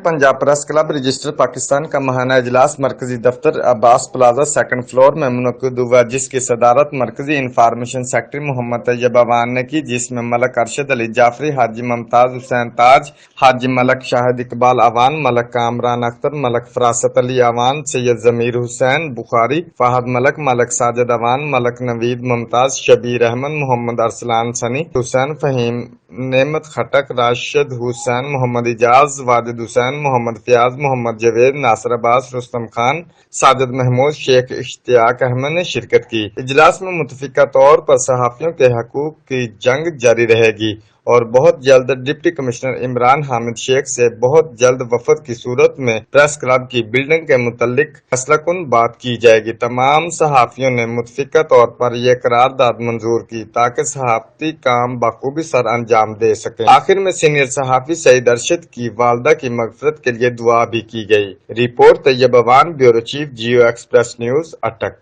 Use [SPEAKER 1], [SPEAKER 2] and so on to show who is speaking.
[SPEAKER 1] Punjab press club register Pakistan का महाना इजलास मरकजी दफ्तर अब्बास प्लाजा सेकंड फ्लोर में मुनक्किद हुआ, जिसकी सदारत मरकजी इंफॉर्मेशन सेक्रेटरी मोहम्मद तैयब अवान ने की, जिसमें मलक अरशद अली जाफरी, हाजी मुमताज हुसैन ताज, हाजी मलक शाहिद इकबाल अवान, मलक कामरान अख्तर, मलक फरासत अली अवान, सैयद जमीर हुसैन बुखारी, फहद मलक, मलक साजिद अवान, मलक नवीद मुमताज, शबीर अहमद, मोहम्मद अरसलान सनी, हुसैन फहीम, नेमत खटक, राशिद हुसैन, मोहम्मद इजाज, वाजिद हुसैन, मोहम्मद फयाज, मोहम्मद जवेद, नासिर अब्बास, रुस्तम खान, साजिद महमूद, शेख इश्तियाक अहमद ने शिरकत की। इजलास में मुतफिका तौर पर सहाफियों के हकूक की जंग जारी रहेगी और बहुत जल्द डिप्टी कमिश्नर इमरान हामिद शेख से बहुत जल्द वफद की सूरत में प्रेस क्लब की बिल्डिंग के मुतल्लिक फैसलाकुन बात की जाएगी। तमाम सहाफियों ने मुतफिका तौर पर यह करारदाद मंजूर की ताकि सहाफती काम बखूबी सर अंजाम दे सके। आखिर में सीनियर सहाफी सईद अरशद की वालदा की मगफरत के लिए दुआ भी की गई। Report Tayyab Awan, bureau chief, Geo express news, अटक।